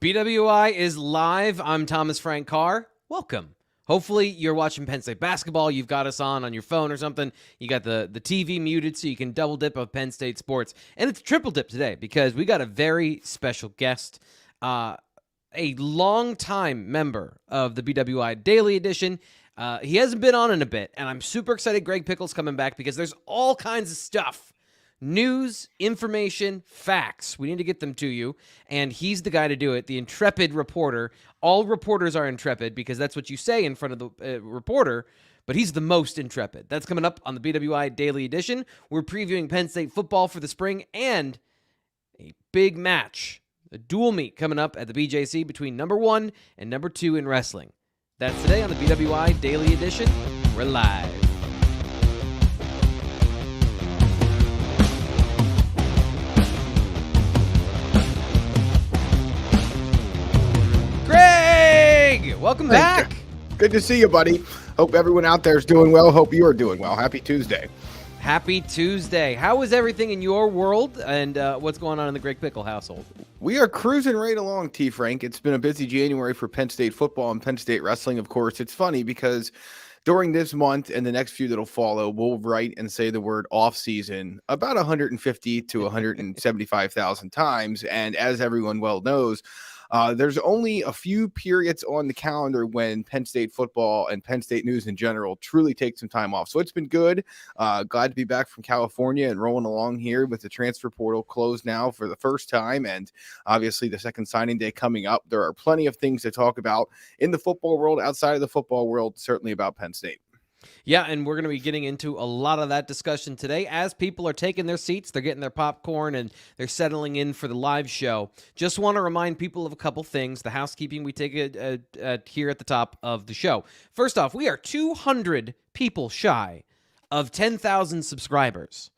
BWI is live. I'm Thomas Frank Carr. Welcome. Hopefully you're watching Penn State basketball. You've got us on your phone or something. You got the TV muted so you can double dip of Penn State sports. And it's a triple dip today because we got a very special guest, a longtime member of the BWI Daily edition. He hasn't been on in a bit, and I'm super excited Greg Pickel's coming back because there's all kinds of stuff. News, information, facts. We need to get them to you, and he's the guy to do it, the intrepid reporter. All reporters are intrepid because that's what you say in front of the reporter, but he's the most intrepid. That's coming up on the BWI Daily Edition. We're previewing Penn State football for the spring and a big match, a dual meet coming up at the BJC between number 1 and number 2 in wrestling. That's today on the BWI Daily Edition. We're live. Greg, welcome back. Good to see you, buddy. Hope everyone out there is doing well. Hope you are doing well. Happy Tuesday. Happy Tuesday. How is everything in your world, and what's going on in the Greg Pickel household? We are cruising right along, T. Frank. It's been a busy January for Penn State football and Penn State wrestling, of course. It's funny because during this month and the next few that'll follow, we'll write and say the word offseason about 150 to 175,000 times. And as everyone well knows, there's only a few periods on the calendar when Penn State football and Penn State news in general truly take some time off. So it's been good. Glad to be back from California and rolling along here with the transfer portal closed now for the first time. And obviously the second signing day coming up. There are plenty of things to talk about in the football world, outside of the football world, certainly about Penn State. Yeah, and we're going to be getting into a lot of that discussion today as people are taking their seats, they're getting their popcorn, and they're settling in for the live show. Just want to remind people of a couple things, the housekeeping we take here at the top of the show. First off, we are 200 people shy of 10,000 subscribers,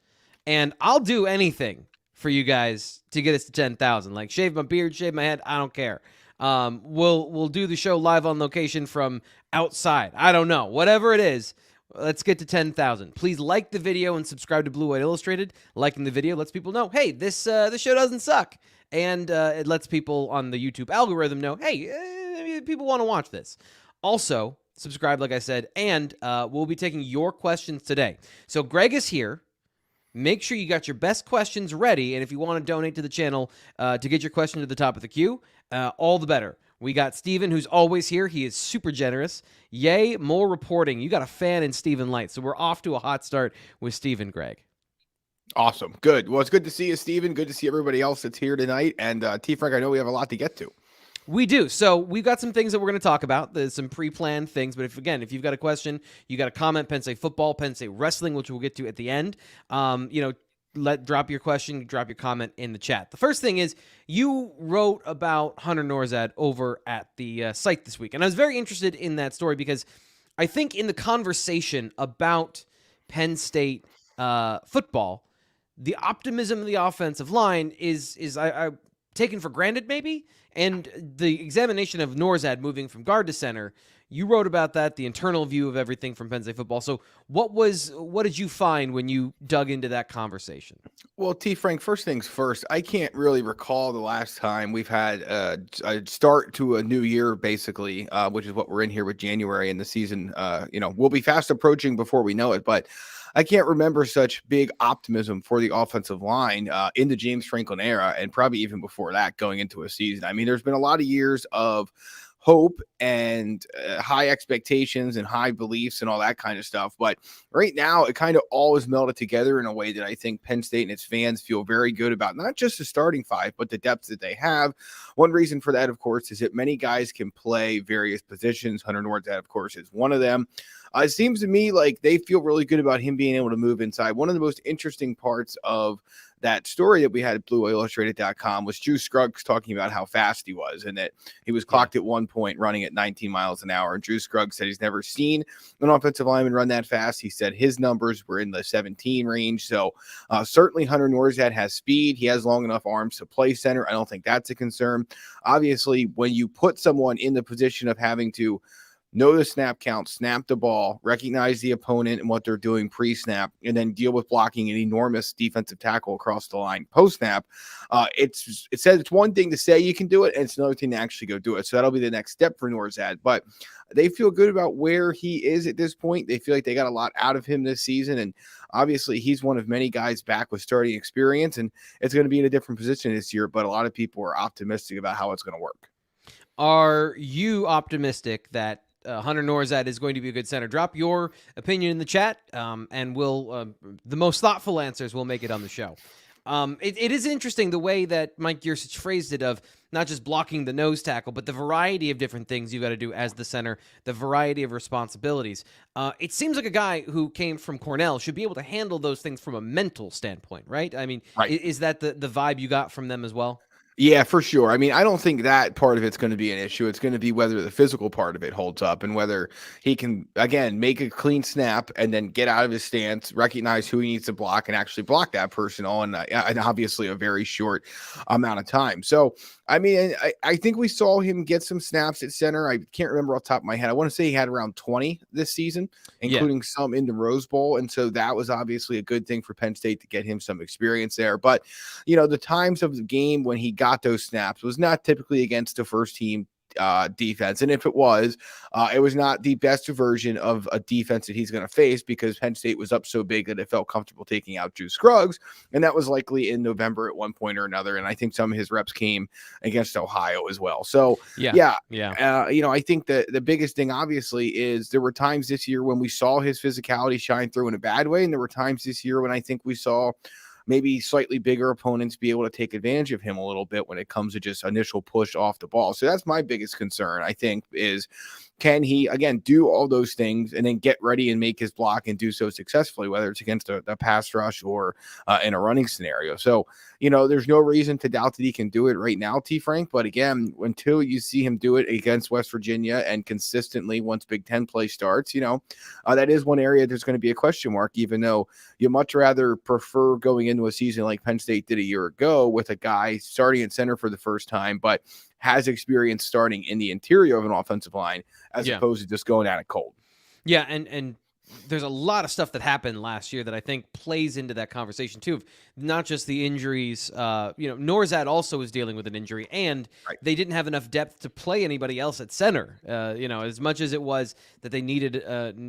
and I'll do anything for you guys to get us to 10,000. Like shave my beard, shave my head, I don't care. We'll do the show live on location from outside. I don't know. Whatever it is, let's get to 10,000. Please like the video and subscribe to Blue White Illustrated. Liking the video lets people know, hey, this show doesn't suck. And it lets people on the YouTube algorithm know, hey, people want to watch this. Also, subscribe, like I said, and we'll be taking your questions today. So Greg is here. Make sure you got your best questions ready, and if you want to donate to the channel to get your question to the top of the queue, all the better. We got Steven, who's always here. He is super generous. Yay, more reporting. You got a fan in Steven Light, so we're off to a hot start with Steven, Greg. Awesome. Good. Well, it's good to see you, Steven. Good to see everybody else that's here tonight. And T. Frank, I know we have a lot to get to. We do. So we've got some things that we're going to talk about. There's some pre-planned things. But if you've got a question, you got a comment, Penn State football, Penn State wrestling, which we'll get to at the end, drop your question, drop your comment in the chat. The first thing is you wrote about Hunter Nourzad over at the site this week. And I was very interested in that story because I think in the conversation about Penn State football, the optimism of the offensive line is I taken for granted maybe. And the examination of Nourzad moving from guard to center, you wrote about that, the internal view of everything from Penn State football. So what did you find when you dug into that conversation? Well, T. Frank, first things first, I can't really recall the last time we've had a start to a new year, basically, which is what we're in here with January, and the season, we'll be fast approaching before we know it. But I can't remember such big optimism for the offensive line in the James Franklin era, and probably even before that going into a season. I mean, there's been a lot of years of hope and high expectations and high beliefs and all that kind of stuff. But right now, it kind of all is melded together in a way that I think Penn State and its fans feel very good about, not just the starting five, but the depth that they have. One reason for that, of course, is that many guys can play various positions. Hunter Nourzad, of course, is one of them. It seems to me like they feel really good about him being able to move inside. One of the most interesting parts of that story that we had at BlueIllustrated.com was Juice Scruggs talking about how fast he was and that he was clocked at one point running at 19 miles an hour. And Juice Scruggs said he's never seen an offensive lineman run that fast. He said his numbers were in the 17 range. So certainly Hunter Nourzad has speed. He has long enough arms to play center. I don't think that's a concern. Obviously, when you put someone in the position of having to know the snap count, snap the ball, recognize the opponent and what they're doing pre-snap, and then deal with blocking an enormous defensive tackle across the line post-snap. It says it's one thing to say you can do it, and it's another thing to actually go do it. So that'll be the next step for Nourzad. But they feel good about where he is at this point. They feel like they got a lot out of him this season, and obviously he's one of many guys back with starting experience, and it's going to be in a different position this year. But a lot of people are optimistic about how it's going to work. Are you optimistic that Hunter Nourzad is going to be a good center? Drop your opinion in the chat, and we'll the most thoughtful answers will make it on the show. It is interesting the way that Mike Yurcich phrased it, of not just blocking the nose tackle, but the variety of different things you got to do as the center, the variety of responsibilities. It seems like a guy who came from Cornell should be able to handle those things from a mental standpoint, right? I mean, Right. Is that the vibe you got from them as well? Yeah, for sure. I mean, I don't think that part of it's going to be an issue. It's going to be whether the physical part of it holds up and whether he can, again, make a clean snap and then get out of his stance, recognize who he needs to block, and actually block that person on, and obviously a very short amount of time. So, I mean, I think we saw him get some snaps at center. I can't remember off the top of my head. I want to say he had around 20 this season, including some in the Rose Bowl. And so that was obviously a good thing for Penn State to get him some experience there. But, you know, the times of the game when he got those snaps was not typically against the first team defense. And if it was not the best version of a defense that he's going to face, because Penn State was up so big that it felt comfortable taking out Juice Scruggs. And that was likely in November at one point or another. And I think some of his reps came against Ohio as well. So you know, I think that the biggest thing obviously is there were times this year when we saw his physicality shine through in a bad way. And there were times this year when I think we saw maybe slightly bigger opponents be able to take advantage of him a little bit when it comes to just initial push off the ball. So that's my biggest concern, I think, is can he, again, do all those things and then get ready and make his block and do so successfully, whether it's against a pass rush or in a running scenario. So, you know, there's no reason to doubt that he can do it right now, T. Frank. But again, until you see him do it against West Virginia and consistently once Big Ten play starts, you know, that is one area there's going to be a question mark, even though you much rather prefer going into a season like Penn State did a year ago with a guy starting at center for the first time, but has experience starting in the interior of an offensive line as opposed to just going at it cold. Yeah, and there's a lot of stuff that happened last year that I think plays into that conversation too, of not just the injuries. You know, Nourzad also was dealing with an injury, and they didn't have enough depth to play anybody else at center. You know, as much as it was that they needed,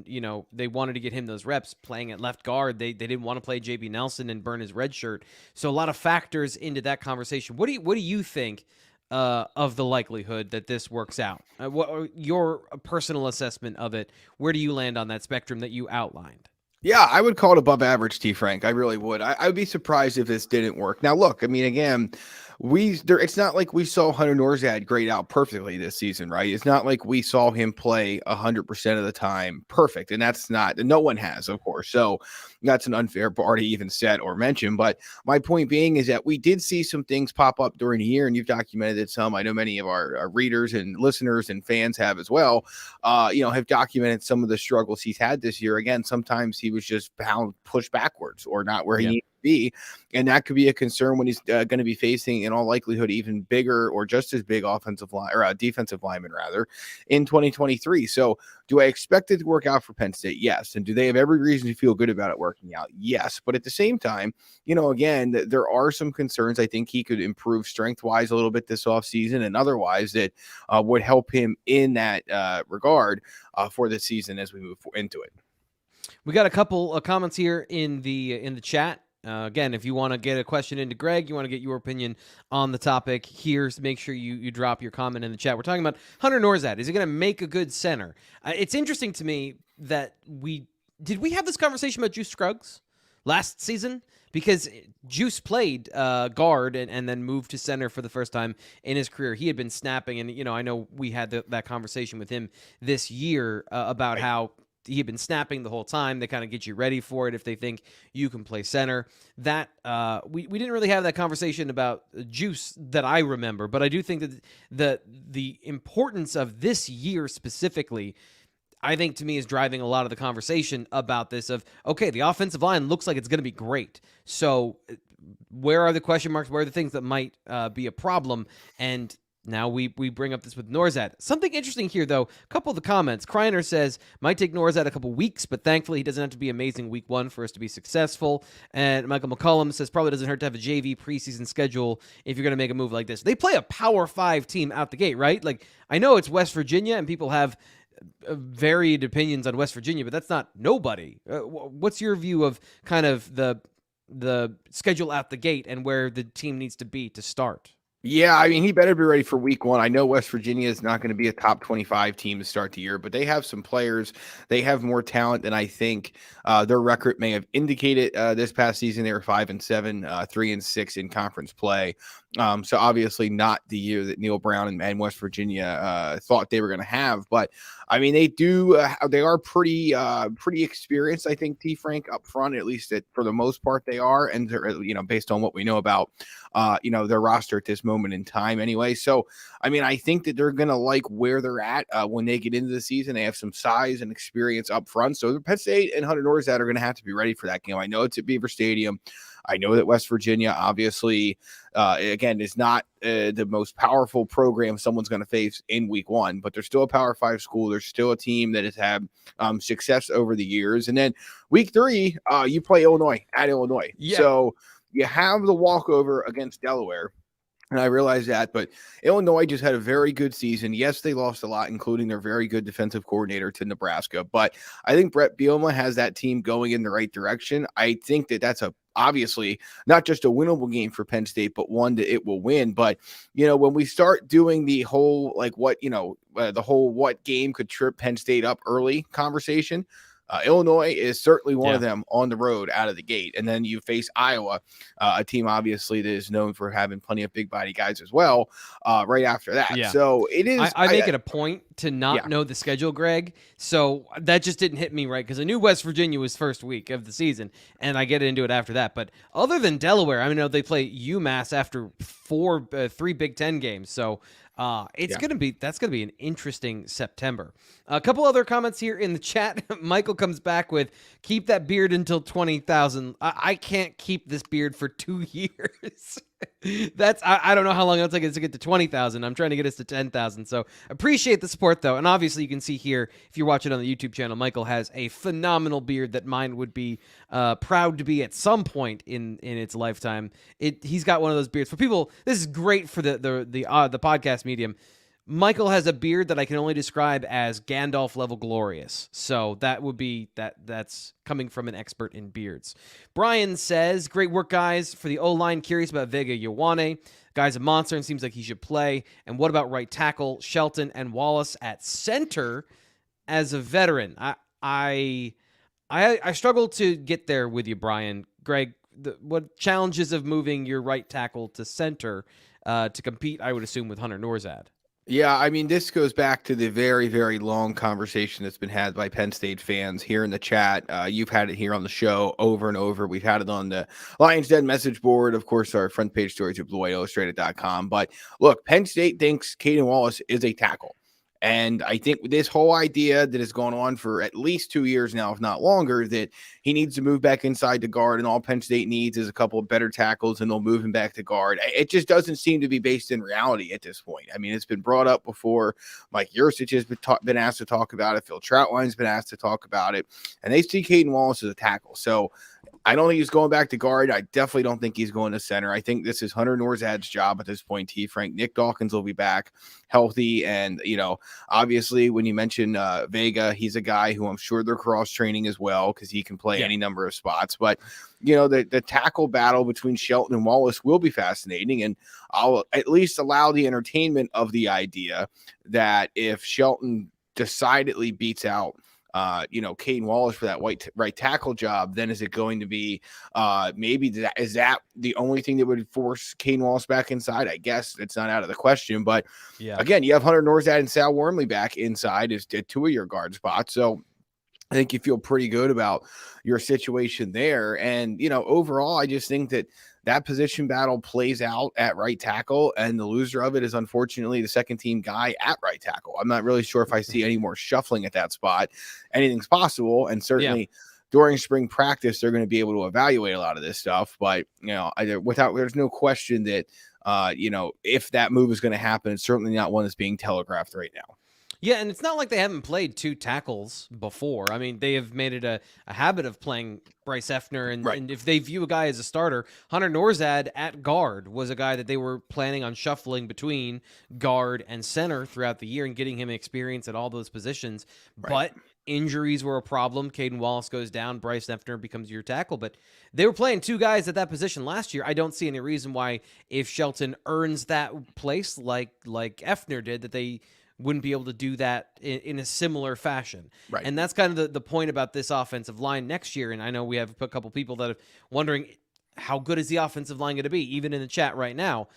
you know, they wanted to get him those reps playing at left guard. They didn't want to play JB Nelson and burn his red shirt. So a lot of factors into that conversation. What do you think of the likelihood that this works out? What your personal assessment of it? Where do you land on that spectrum that you outlined? Yeah, I would call it above average, T. Frank. I really would. I would be surprised if this didn't work. Now, look, I mean, again, it's not like we saw Hunter Nourzad grade out perfectly this season, right? It's not like we saw him play 100% of the time perfect, and that's not. No one has, of course. So that's an unfair bar to even set or mention. But my point being is that we did see some things pop up during the year, and you've documented it some. I know many of our readers and listeners and fans have as well. You know, have documented some of the struggles he's had this year. Again, sometimes he was just pushed backwards or not where he needed to be, and that could be a concern when he's going to be facing, in all likelihood, even bigger or just as big offensive line or defensive lineman rather in 2023. So, do I expect it to work out for Penn State? Yes. And do they have every reason to feel good about it working out? Yes. But at the same time, you know, again, there are some concerns. I think he could improve strength-wise a little bit this offseason and otherwise that would help him in that regard for the season as we move into it. We got a couple of comments here in the chat. Again, if you want to get a question into Greg, you want to get your opinion on the topic, make sure you drop your comment in the chat. We're talking about Hunter Nourzad. Is he going to make a good center? It's interesting to me that we have this conversation about Juice Scruggs last season? Because Juice played guard and then moved to center for the first time in his career. He had been snapping, and you know, I know we had that conversation with him this year about how he had been snapping the whole time. They kind of get you ready for it if they think you can play center. That we didn't really have that conversation about Juice that I remember, but I do think that the importance of this year specifically, I think, to me, is driving a lot of the conversation about this of, okay, the offensive line looks like it's going to be great. So where are the question marks? Where are the things that might be a problem? And Now we bring up this with Nourzad. Something interesting here, though. A couple of the comments. Kreiner says, might take Nourzad a couple weeks, but thankfully he doesn't have to be amazing week one for us to be successful. And Michael McCollum says, probably doesn't hurt to have a JV preseason schedule if you're going to make a move like this. They play a Power 5 team out the gate, right? Like, I know it's West Virginia, and people have varied opinions on West Virginia, but that's not nobody. What's your view of kind of the schedule out the gate and where the team needs to be to start? Yeah, I mean, he better be ready for week one. I know West Virginia is not going to be a top 25 team to start the year, but they have some players. They have more talent than I think their record may have indicated. This past season, they were 5-7, 3-6 in conference play. So obviously not the year that Neil Brown and West Virginia thought they were going to have. But I mean, they do. They are pretty experienced, I think, T. Frank, up front, at least for the most part, they are. And they're, based on what we know about, their roster at this moment in time anyway. So, I mean, I think that they're going to like where they're at when they get into the season. They have some size and experience up front. So Penn State and Hunter Nourzad are going to have to be ready for that game. I know it's at Beaver Stadium. I know that West Virginia, obviously, again, is not the most powerful program someone's going to face in week one, but they're still a Power 5 school. They're still a team that has had success over the years. And then week 3, you play Illinois at Illinois. Yeah. So you have the walkover against Delaware. And I realize that, but Illinois just had a very good season. Yes, they lost a lot, including their very good defensive coordinator to Nebraska. But I think Brett Bielema has that team going in the right direction. I think that that's obviously not just a winnable game for Penn State, but one that it will win. But, when we start doing the whole, what game could trip Penn State up early conversation, Illinois is certainly one of them on the road out of the gate. And then you face Iowa, a team obviously that is known for having plenty of big body guys as well, right after that. Yeah. So it is. I make it a point to not know the schedule, Greg. So that just didn't hit me right because I knew West Virginia was first week of the season, and I get into it after that. But other than Delaware, I know they play UMass after 3 Big Ten games. So that's going to be an interesting September. A couple other comments here in the chat. Michael comes back with, keep that beard until 20,000. I can't keep this beard for 2 years. I don't know how long it'll take us to get to 20,000. I'm trying to get us to 10,000. So appreciate the support though. And obviously you can see here, if you're watching on the YouTube channel, Michael has a phenomenal beard that mine would be proud to be at some point in its lifetime. He's got one of those beards for people. This is great for the podcast medium. Michael has a beard that I can only describe as Gandalf level glorious. So that would be that's coming from an expert in beards. Brian says, great work, guys. For the O-line, curious about Vega Ioane. Guy's a monster and seems like he should play. And what about right tackle, Shelton and Wallace at center as a veteran? I struggle to get there with you, Brian. Greg, what challenges of moving your right tackle to center to compete, I would assume, with Hunter Nourzad? Yeah, I mean, this goes back to the very, very long conversation that's been had by Penn State fans here in the chat. You've had it here on the show over and over. We've had it on the Lions Den message board. Of course, our front page stories at BlueWhiteIllustrated.com. But look, Penn State thinks Caden Wallace is a tackle. And I think this whole idea that has gone on for at least 2 years now, if not longer, that he needs to move back inside the guard and all Penn State needs is a couple of better tackles and they'll move him back to guard. It just doesn't seem to be based in reality at this point. I mean, it's been brought up before. Mike Yurcich has been asked to talk about it. Phil Troutline's been asked to talk about it. And they see Caden Wallace as a tackle. So I don't think he's going back to guard. I definitely don't think he's going to center. I think this is Hunter Nourzad's job at this point, T. Frank. Nick Dawkins will be back healthy. And, obviously when you mention Vega, he's a guy who I'm sure they're cross-training as well because he can play any number of spots. But, the tackle battle between Shelton and Wallace will be fascinating. And I'll at least allow the entertainment of the idea that if Shelton decidedly beats out Caden Wallace for that right tackle job, then is it going to be is that the only thing that would force Caden Wallace back inside? I guess it's not out of the question. But again, you have Hunter Nourzad and Sal Wormley back inside as 2 of your guard spots. So I think you feel pretty good about your situation there. And, overall, I just think that position battle plays out at right tackle, and the loser of it is unfortunately the second team guy at right tackle. I'm not really sure if I see any more shuffling at that spot. Anything's possible. And certainly during spring practice, they're going to be able to evaluate a lot of this stuff. But, there's no question that if that move is going to happen, it's certainly not one that's being telegraphed right now. Yeah, and it's not like they haven't played two tackles before. I mean, they have made it a habit of playing Bryce Effner, and if they view a guy as a starter, Hunter Nourzad at guard was a guy that they were planning on shuffling between guard and center throughout the year and getting him experience at all those positions. But injuries were a problem. Caden Wallace goes down. Bryce Effner becomes your tackle. But they were playing two guys at that position last year. I don't see any reason why, if Shelton earns that place like Effner did, that they wouldn't be able to do that in a similar fashion. Right. And that's kind of the point about this offensive line next year. And I know we have a couple people that are wondering, how good is the offensive line going to be, even in the chat right now.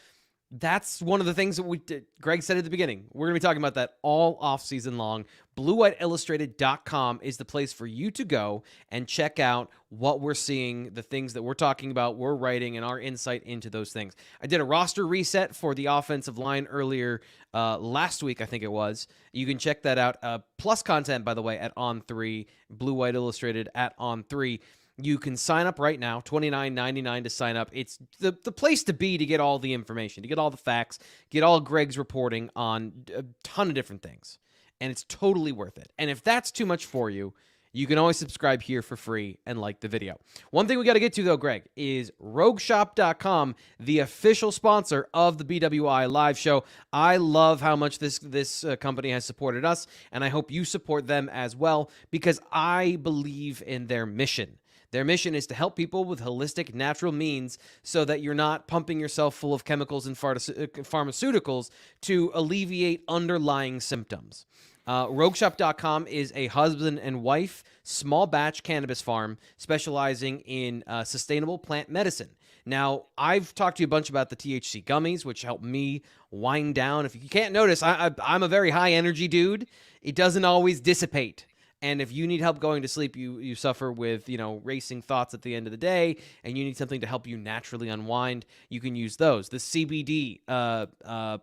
That's one of the things that Greg said at the beginning. We're going to be talking about that all offseason long. BlueWhiteIllustrated.com is the place for you to go and check out what we're seeing, the things that we're talking about, we're writing, and our insight into those things. I did a roster reset for the offensive line earlier last week, I think it was. You can check that out. Plus content, by the way, at On3, Blue White Illustrated at On3. You can sign up right now, $29.99 to sign up. It's the place to be to get all the information, to get all the facts, get all Greg's reporting on a ton of different things. And it's totally worth it. And if that's too much for you, you can always subscribe here for free and like the video. One thing we got to get to, though, Greg, is RogueShop.com, the official sponsor of the BWI live show. I love how much this company has supported us, and I hope you support them as well, because I believe in their mission. Their mission is to help people with holistic, natural means so that you're not pumping yourself full of chemicals and pharmaceuticals to alleviate underlying symptoms. RogueShop.com is a husband and wife small batch cannabis farm specializing in sustainable plant medicine. Now, I've talked to you a bunch about the THC gummies, which help me wind down. If you can't notice, I'm a very high energy dude. It doesn't always dissipate. And if you need help going to sleep, you suffer with, racing thoughts at the end of the day, and you need something to help you naturally unwind, you can use those. The CBD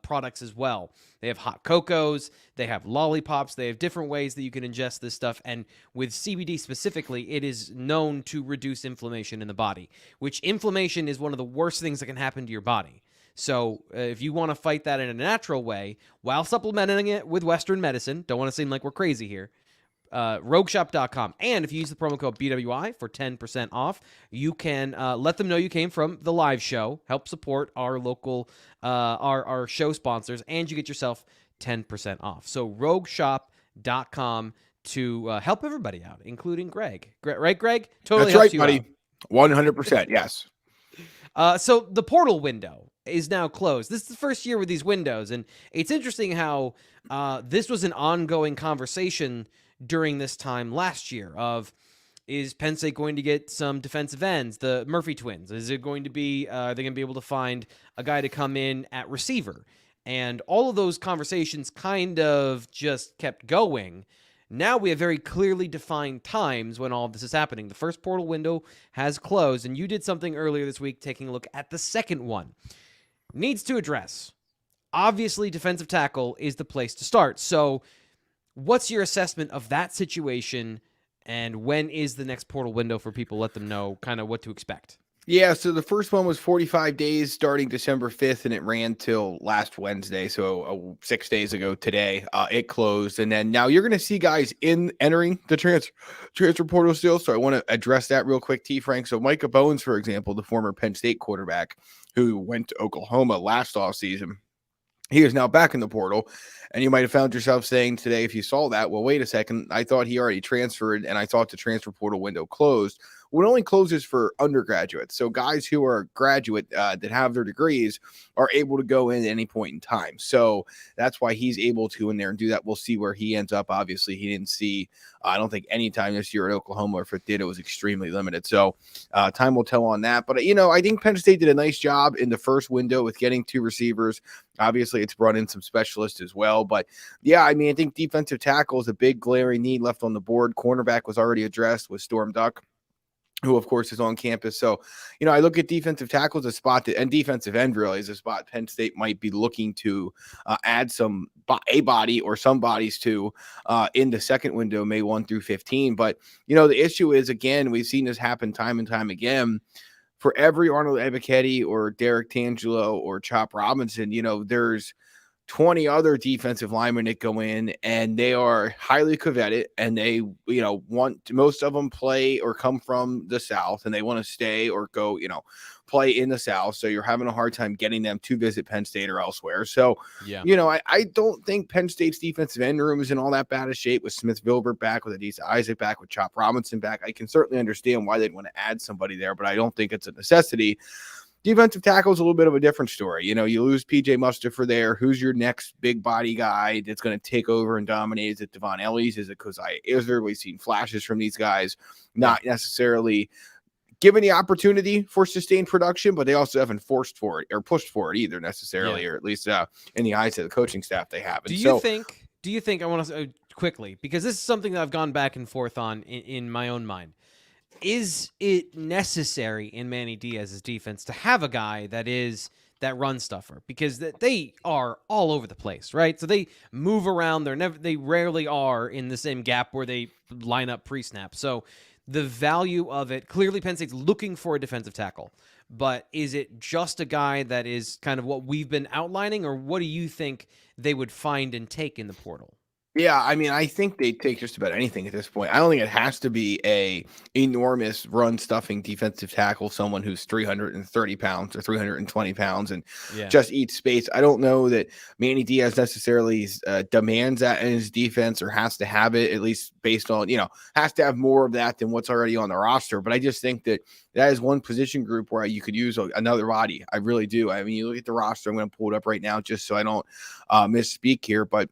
products as well. They have hot cocos, they have lollipops, they have different ways that you can ingest this stuff. And with CBD specifically, it is known to reduce inflammation in the body, which inflammation is one of the worst things that can happen to your body. So if you want to fight that in a natural way while supplementing it with Western medicine, don't want to seem like we're crazy here, RogueShop.com. And if you use the promo code BWI for 10% off, you can let them know you came from the live show, help support our local, our show sponsors, and you get yourself 10% off. So RogueShop.com to help everybody out, including Greg. Right, Greg? Totally. That's right, buddy. 100%. Yes. So the portal window is now closed. This is the first year with these windows, and it's interesting how this was an ongoing conversation during this time last year of, is Penn State going to get some defensive ends, the Murphy twins? Is it going to be, are they going to be able to find a guy to come in at receiver? And all of those conversations kind of just kept going. Now we have very clearly defined times when all of this is happening. The first portal window has closed, and you did something earlier this week taking a look at the second one. Needs to address. Obviously, defensive tackle is the place to start. So what's your assessment of that situation, and when is the next portal window for people? Let them know kind of what to expect. Yeah, so the first one was 45 days starting December 5th, and it ran till last Wednesday, so 6 days ago today. It closed, and then now you're going to see guys entering the transfer portal still, so I want to address that real quick, T. Frank. So Micah Bowens, for example, the former Penn State quarterback who went to Oklahoma last offseason, he is now back in the portal, and you might have found yourself saying today, if you saw that, well, wait a second, I thought he already transferred, and I thought the transfer portal window closed. Well, it only closes for undergraduates. So guys who are graduate that have their degrees are able to go in at any point in time. So that's why he's able to in there and do that. We'll see where he ends up. Obviously, he didn't see, I don't think, any time this year at Oklahoma, or if it did, it was extremely limited. So time will tell on that. But, I think Penn State did a nice job in the first window with getting two receivers. Obviously, it's brought in some specialists as well. But, yeah, I think defensive tackle is a big glaring need left on the board. Cornerback was already addressed with Storm Duck, who, of course, is on campus. So, I look at defensive tackle as a spot and defensive end really is a spot Penn State might be looking to add a body or some bodies to in the second window, May 1 through 15. But, the issue is, again, we've seen this happen time and time again. for every Arnold Ebiketie or Derek Tangelo or Chop Robinson, there's 20 other defensive linemen that go in, and they are highly coveted, and they, most of them play or come from the South, and they want to stay or go, play in the South. So you're having a hard time getting them to visit Penn State or elsewhere. So, Yeah. I don't think Penn State's defensive end room is in all that bad of shape with Smith Vilbert back, with Adisa Isaac back, with Chop Robinson back. I can certainly understand why they'd want to add somebody there, but I don't think it's a necessity. Defensive tackle is a little bit of a different story. You lose PJ Mustipher there. Who's your next big body guy that's going to take over and dominate? Is it Devon Ellis? Is it Kozai Izzard? We've seen flashes from these guys, not necessarily given the opportunity for sustained production, but they also haven't forced for it or pushed for it either necessarily, or at least in the eyes of the coaching staff they have. Do you think I want to quickly, because this is something that I've gone back and forth on in my own mind. Is it necessary in Manny Diaz's defense to have a guy that is that run stuffer? Because they are all over the place, right? So they move around. They rarely are in the same gap where they line up pre-snap. So the value of it, clearly Penn State's looking for a defensive tackle, but is it just a guy that is kind of what we've been outlining, or what do you think they would find and take in the portal? Yeah, I think they take just about anything at this point. I don't think it has to be a enormous run stuffing defensive tackle, someone who's 330 pounds or 320 pounds and just eats space. I don't know that Manny Diaz necessarily demands that in his defense or has to have it, at least based on, has to have more of that than what's already on the roster. But I just think that is one position group where you could use another body. I really do. You look at the roster. I'm going to pull it up right now just so I don't misspeak here, but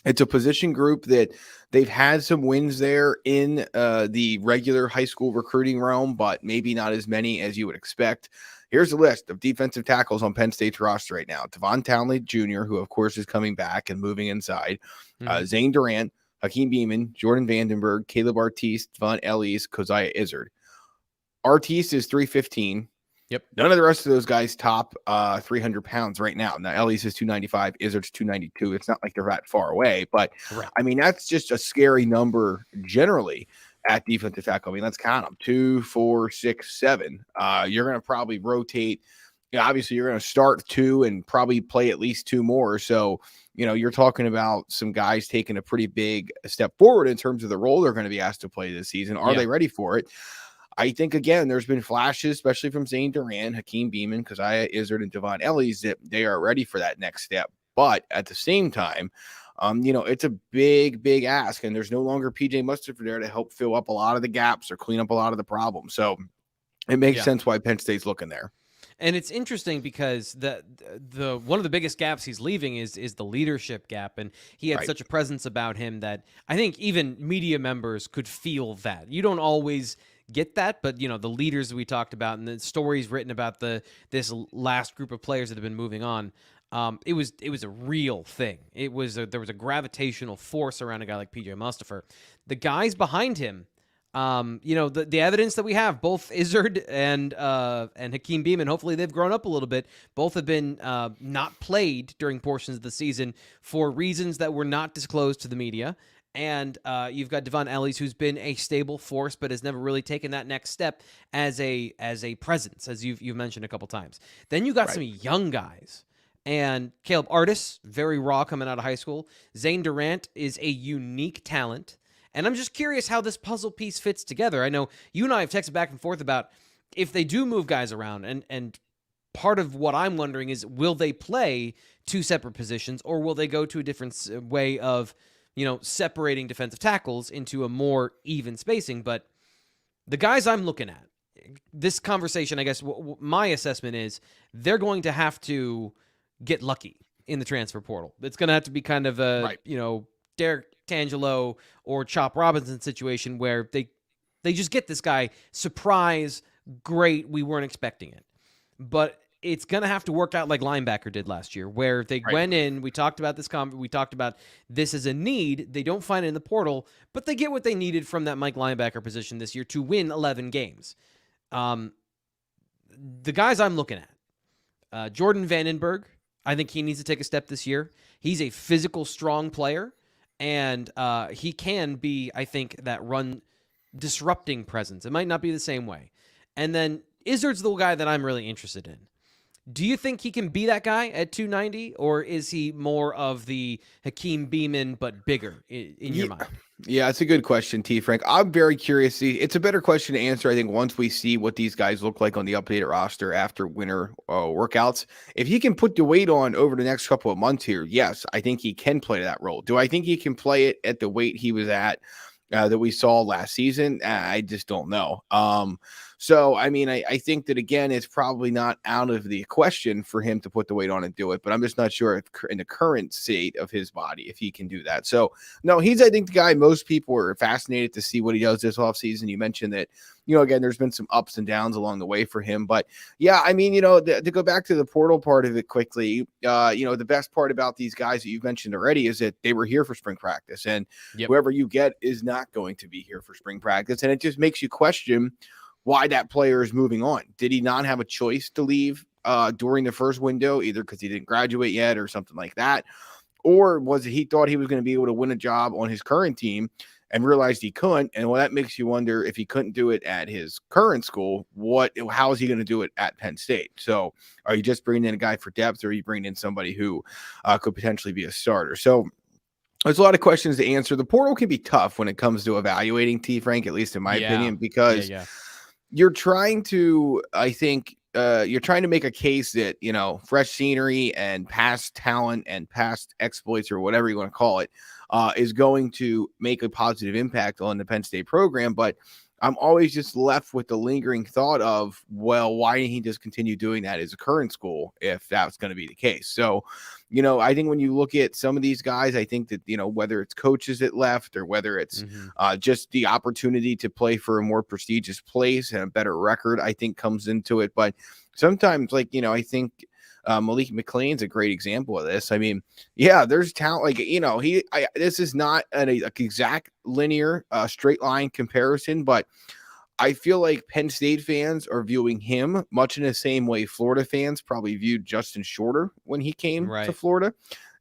it's a position group that they've had some wins there in the regular high school recruiting realm, but maybe not as many as you would expect. Here's a list of defensive tackles on Penn State's roster right now. Devon Townley Jr., who, of course, is coming back and moving inside. Zane Durant, Hakeem Beamon, Jordan Vandenberg, Caleb Artiste, Devon Ellis, Kozai Izzard. Artiste is 315. Yep. None of the rest of those guys top 300 pounds right now. Now, Ellis is 295. Izzard's 292. It's not like they're that far away, but that's just a scary number generally at defensive tackle. Let's count them: 2, 4, 6, 7. You're going to probably rotate. Obviously, you're going to start 2 and probably play at least 2 more. So, you're talking about some guys taking a pretty big step forward in terms of the role they're going to be asked to play this season. Are they ready for it? I think, again, there's been flashes, especially from Zane Durant, Hakeem Beamon, Kozai Izzard, and Devon Ellis, that they are ready for that next step. But at the same time, it's a big, big ask, and there's no longer PJ Mustipher there to help fill up a lot of the gaps or clean up a lot of the problems. So it makes sense why Penn State's looking there. And it's interesting because the one of the biggest gaps he's leaving is the leadership gap, and he had such a presence about him that I think even media members could feel that. You don't always get that, but the leaders we talked about and the stories written about this last group of players that have been moving on, it was a real thing. There was a gravitational force around a guy like PJ Mustipher. The guys behind him, the evidence that we have, both Izzard and Hakeem Beamon, hopefully they've grown up a little bit. Both have been not played during portions of the season for reasons that were not disclosed to the media. And you've got Devon Ellis, who's been a stable force, but has never really taken that next step as a presence, as you've mentioned a couple times. Then you got some young guys. And Caleb Artis, very raw coming out of high school. Zane Durant is a unique talent. And I'm just curious how this puzzle piece fits together. I know you and I have texted back and forth about if they do move guys around. And part of what I'm wondering is, will they play 2 separate positions, or will they go to a different way of separating defensive tackles into a more even spacing? But the guys I'm looking at, this conversation, I guess my assessment is they're going to have to get lucky in the transfer portal. It's going to have to be kind of a, Derek Tangelo or Chop Robinson situation where they just get this guy, surprise, great, we weren't expecting it. But it's going to have to work out like linebacker did last year, where they went in, we talked about this, we talked about this as a need, they don't find it in the portal, but they get what they needed from that Mike linebacker position this year to win 11 games. The guys I'm looking at, Jordan Vandenberg, I think he needs to take a step this year. He's a physical, strong player, and he can be, I think, that run disrupting presence. It might not be the same way. And then Izzard's the guy that I'm really interested in. Do you think he can be that guy at 290, or is he more of the Hakeem Beeman but bigger in your mind? Yeah, it's a good question, T. Frank. I'm very curious. It's a better question to answer, I think, once we see what these guys look like on the updated roster after winter workouts. If he can put the weight on over the next couple of months here, yes, I think he can play that role. Do I think he can play it at the weight he was at that we saw last season? I just don't know. So, I mean, I think that, again, it's probably not out of the question for him to put the weight on and do it, but I'm just not sure if, in the current state of his body, if he can do that. So, no, he's, I think, the guy most people are fascinated to see what he does this offseason. You mentioned that, again, there's been some ups and downs along the way for him. But, yeah, I mean, to go back to the portal part of it quickly, the best part about these guys that you've mentioned already is that they were here for spring practice. And whoever you get is not going to be here for spring practice. And it just makes you question why that player is moving on. Did he not have a choice to leave during the first window, either because he didn't graduate yet or something like that? Or was it he thought he was going to be able to win a job on his current team and realized he couldn't? And that makes you wonder, if he couldn't do it at his current school, how is he going to do it at Penn State? So are you just bringing in a guy for depth, or are you bringing in somebody who could potentially be a starter? So there's a lot of questions to answer. The portal can be tough when it comes to evaluating, T. Frank, at least in my opinion, because you're trying to, I think, you're trying to make a case that, fresh scenery and past talent and past exploits, or whatever you want to call it, is going to make a positive impact on the Penn State program. But I'm always just left with the lingering thought of, well, why didn't he just continue doing that as a current school if that's going to be the case? So, I think when you look at some of these guys, I think that, whether it's coaches that left, or whether it's just the opportunity to play for a more prestigious place and a better record, I think comes into it. But sometimes, I think Malik McLean's a great example of this. I mean, there's talent. This is not an exact linear straight line comparison, but I feel like Penn State fans are viewing him much in the same way Florida fans probably viewed Justin Shorter when he came to Florida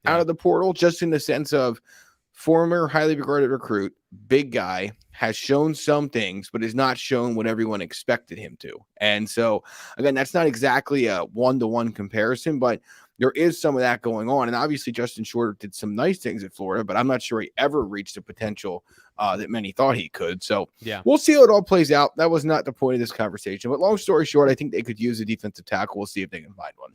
out of the portal, just in the sense of former highly regarded recruit, big guy, has shown some things, but has not shown what everyone expected him to. And so, again, that's not exactly a one-to-one comparison, but there is some of that going on. And obviously, Justin Shorter did some nice things at Florida, but I'm not sure he ever reached the potential that many thought he could. So we'll see how it all plays out. That was not the point of this conversation. But long story short, I think they could use a defensive tackle. We'll see if they can find one.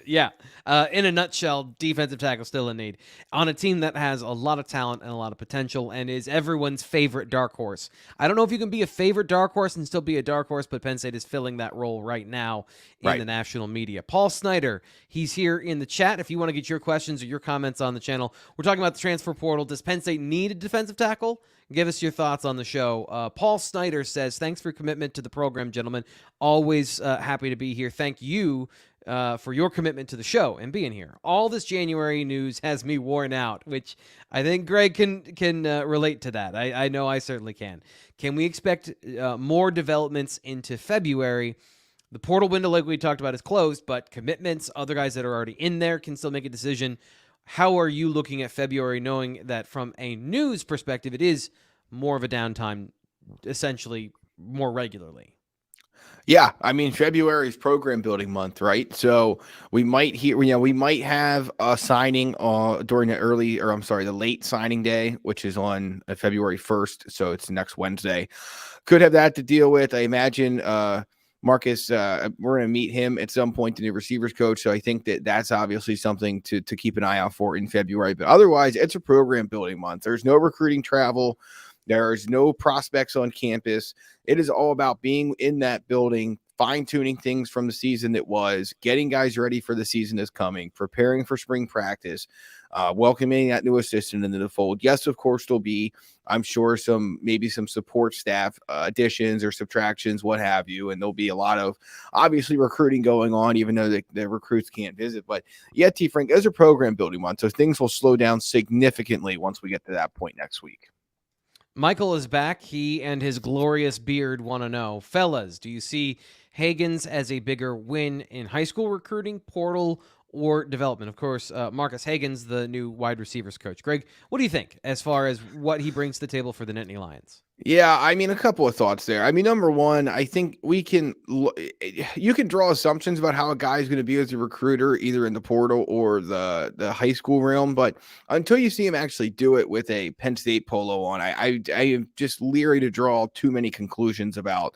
In a nutshell, defensive tackle still in need on a team that has a lot of talent and a lot of potential and is everyone's favorite dark horse. I don't know if you can be a favorite dark horse and still be a dark horse, but Penn State is filling that role right now in the national media. Paul Snyder, he's here in the chat. If you want to get your questions or your comments on the channel, we're talking about the transfer portal. Does Penn State need a defensive tackle? Give us your thoughts on the show. Paul Snyder says, thanks for your commitment to the program, gentlemen. Always happy to be here. Thank you for your commitment to the show and being here. All this January news has me worn out, which I think Greg can relate to that. I know I certainly can. Can we expect more developments into February? The portal window, like we talked about, is closed, but commitments, other guys that are already in there can still make a decision. How are you looking at February, knowing that from a news perspective, it is more of a downtime, essentially more regularly? Yeah, I mean, February is program building month, right? So we might have a signing during the late signing day, which is on February 1st. So it's next Wednesday. Could have that to deal with. I imagine Marcus, we're going to meet him at some point, the new receivers coach. So I think that's obviously something to keep an eye out for in February. But otherwise, it's a program building month. There's no recruiting travel. There's no prospects on campus. It is all about being in that building, fine-tuning things from the season that was, getting guys ready for the season that's coming, preparing for spring practice, welcoming that new assistant into the fold. Yes, of course, there'll be, I'm sure, maybe some support staff additions or subtractions, what have you, and there'll be a lot of, obviously, recruiting going on, even though the recruits can't visit. But yeah, T. Frank, as a program building month, so things will slow down significantly once we get to that point next week. Michael is back. He and his glorious beard want to know, fellas, do you see Hagens as a bigger win in high school recruiting, portal, or development? Of course, Marcus Hagen's the new wide receivers coach. Greg, what do you think as far as what he brings to the table for the Nittany Lions? Yeah, I mean, a couple of thoughts there. I mean, number one, I think you can draw assumptions about how a guy is going to be as a recruiter, either in the portal or the high school realm. But until you see him actually do it with a Penn State polo on, I am just leery to draw too many conclusions about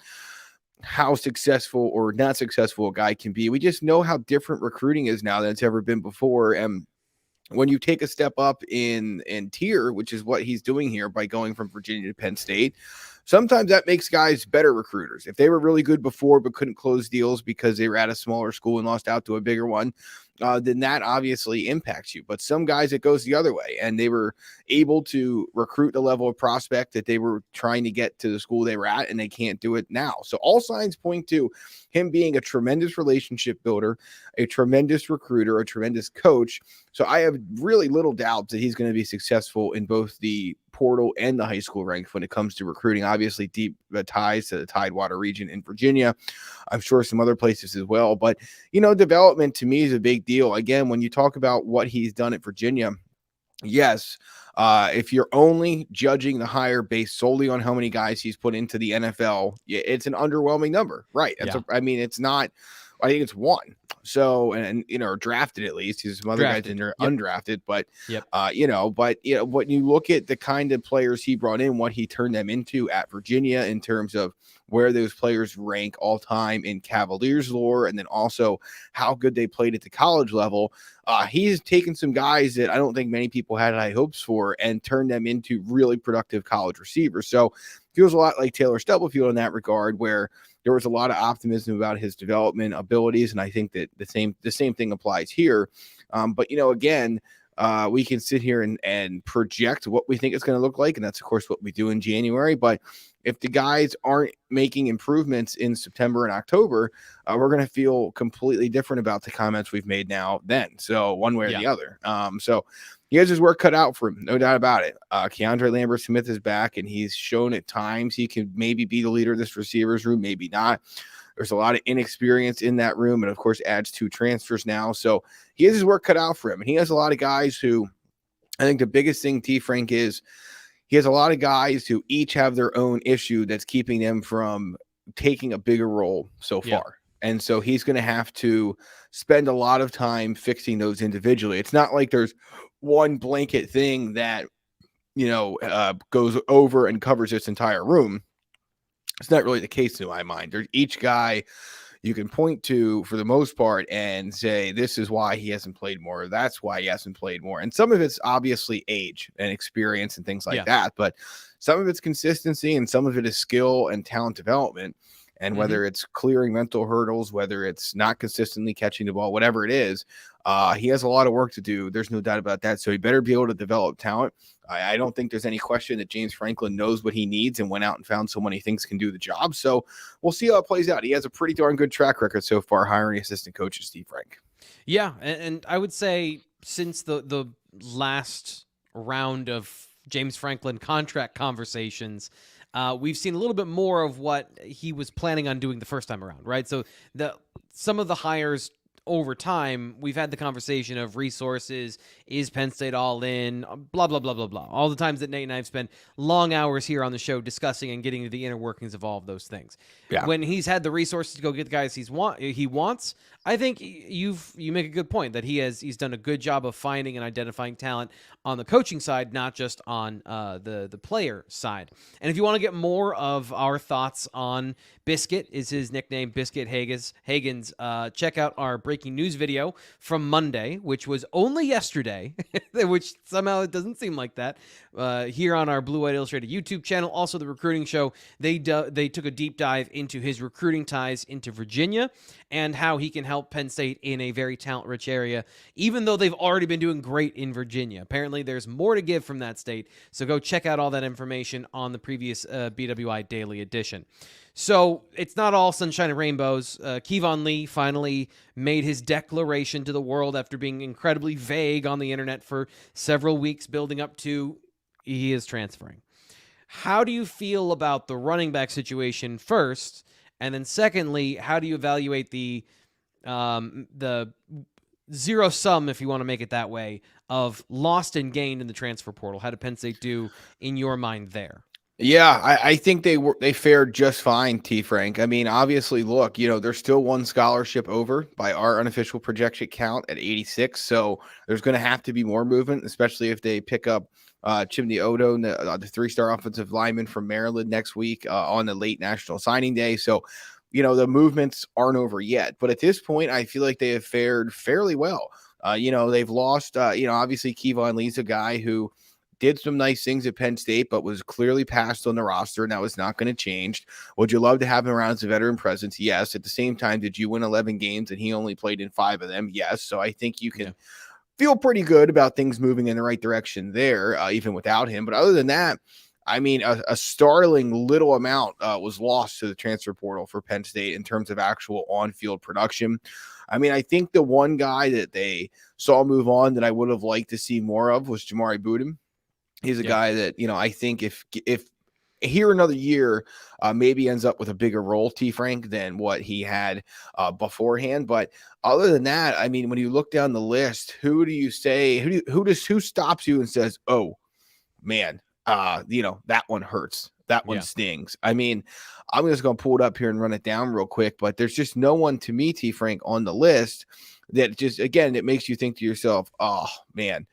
how successful or not successful a guy can be. We just know how different recruiting is now than it's ever been before. And when you take a step up in tier, which is what he's doing here by going from Virginia to Penn State, sometimes that makes guys better recruiters. If they were really good before but couldn't close deals because they were at a smaller school and lost out to a bigger one, then that obviously impacts you. But some guys, it goes the other way, and they were able to recruit the level of prospect that they were trying to get to the school they were at, and they can't do it now. So all signs point to him being a tremendous relationship builder, a tremendous recruiter, a tremendous coach. So I have really little doubt that he's going to be successful in both the portal and the high school ranks when it comes to recruiting. Obviously, deep ties to the Tidewater region in Virginia. I'm sure some other places as well. But, development to me is a big deal. Again, when you talk about what he's done at Virginia, yes, if you're only judging the hire based solely on how many guys he's put into the NFL, it's an underwhelming number, right? It's not. I think it's one. So, and drafted at least. There's some other guys in there undrafted, but when you look at the kind of players he brought in, what he turned them into at Virginia in terms of where those players rank all time in Cavaliers lore, and then also how good they played at the college level. He's taken some guys that I don't think many people had high hopes for and turned them into really productive college receivers. So feels a lot like Taylor Stubblefield in that regard, where there was a lot of optimism about his development abilities, and I think that the same thing applies here. But again, we can sit here and project what we think it's going to look like, and that's of course what we do in January. But if the guys aren't making improvements in September and October, we're going to feel completely different about the comments we've made now then. So one way or the other. So he has his work cut out for him, no doubt about it. Keandre Lambert-Smith is back, and he's shown at times he can maybe be the leader of this receivers room, maybe not. There's a lot of inexperience in that room, and of course adds 2 transfers now. So he has his work cut out for him, and he has a lot of guys who, I think the biggest thing, T. Frank, is he has a lot of guys who each have their own issue that's keeping them from taking a bigger role so far. And so he's going to have to spend a lot of time fixing those individually. It's not like there's one blanket thing that, goes over and covers this entire room. It's not really the case in my mind. There's each guy you can point to for the most part and say, this is why he hasn't played more. That's why he hasn't played more. And some of it's obviously age and experience and things like that. But some of it's consistency and some of it is skill and talent development. And whether it's clearing mental hurdles, whether it's not consistently catching the ball, whatever it is, he has a lot of work to do. There's no doubt about that. So he better be able to develop talent. I don't think there's any question that James Franklin knows what he needs and went out and found someone he thinks can do the job. So we'll see how it plays out. He has a pretty darn good track record so far hiring assistant coaches, Steve Frank. Yeah, and I would say since the last round of James Franklin contract conversations, we've seen a little bit more of what he was planning on doing the first time around, right? So some of the hires over time, we've had the conversation of resources, is Penn State all in, blah, blah, blah, blah, blah. All the times that Nate and I have spent long hours here on the show discussing and getting into the inner workings of all of those things. Yeah. When he's had the resources to go get the guys he wants, I think you make a good point that he's done a good job of finding and identifying talent on the coaching side, not just on the player side. And if you want to get more of our thoughts on Biscuit, is his nickname, Biscuit Hagens, check out our breaking news video from Monday, which was only yesterday, which somehow it doesn't seem like that, here on our Blue White Illustrated YouTube channel. Also, the recruiting show, they took a deep dive into his recruiting ties into Virginia and how he can help Penn State in a very talent-rich area, even though they've already been doing great in Virginia. Apparently, there's more to give from that state, so go check out all that information on the previous BWI Daily edition. So it's not all sunshine and rainbows. Kevon Lee finally made his declaration to the world after being incredibly vague on the internet for several weeks, building up to he is transferring. How do you feel about the running back situation first? And then secondly, how do you evaluate the zero sum, if you want to make it that way, of lost and gained in the transfer portal. How did Penn State do in your mind there? Yeah, I think they fared just fine, T. Frank. I mean, obviously, look, there's still one scholarship over by our unofficial projection count at 86. So there's going to have to be more movement, especially if they pick up Chimney Odo, the 3-star offensive lineman from Maryland next week on the late National Signing Day. So, the movements aren't over yet. But at this point, I feel like they have fared fairly well. They've lost, obviously Kevon Lee's a guy who did some nice things at Penn State, but was clearly passed on the roster, and that was not going to change. Would you love to have him around as a veteran presence? Yes. At the same time, did you win 11 games and he only played in 5 of them? Yes. So I think you can feel pretty good about things moving in the right direction there, even without him. But other than that, I mean, a startling little amount was lost to the transfer portal for Penn State in terms of actual on-field production. I mean, I think the one guy that they saw move on that I would have liked to see more of was Jamari Budin. He's a guy that, I think if here another year, maybe ends up with a bigger role, T. Frank, than what he had beforehand. But other than that, I mean, when you look down the list, who do you say, who stops you and says, oh man, that one hurts. That one stings. I mean, I'm just going to pull it up here and run it down real quick, but there's just no one to me, T. Frank, on the list that just, again, it makes you think to yourself, oh man,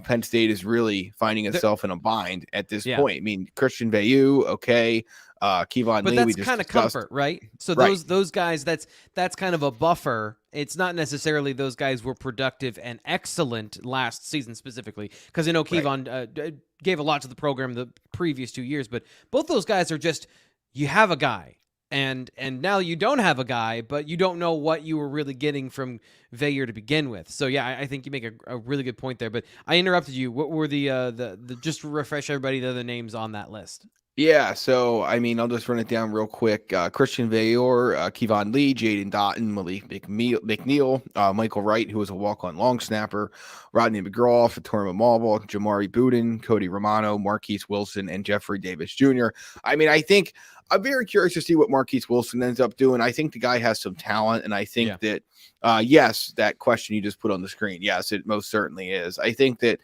Penn State is really finding itself in a bind at this point. I mean, Christian Veilleux, okay. Kevon Lee, that's kind of comfort, right? So those guys, that's kind of a buffer. It's not necessarily those guys were productive and excellent last season specifically, because Kevon gave a lot to the program the previous 2 years, but both those guys are just, you have a guy. And now you don't have a guy, but you don't know what you were really getting from Veilleux to begin with. So yeah, I think you make a really good point there. But I interrupted you. What were the just to refresh everybody, the other names on that list? Yeah, so I mean, I'll just run it down real quick. Christian Veilleux, Kevon Lee, Jaden Dotton, Malik McNeil, Michael Wright, who was a walk-on long snapper, Rodney McGraw, Fatorma Malbal, Jamari Budin, Cody Romano, Marquise Wilson, and Jeffrey Davis Jr. I mean, I think I'm very curious to see what Marquise Wilson ends up doing. I think the guy has some talent, and I think that, yes, that question you just put on the screen, yes, it most certainly is. I think that,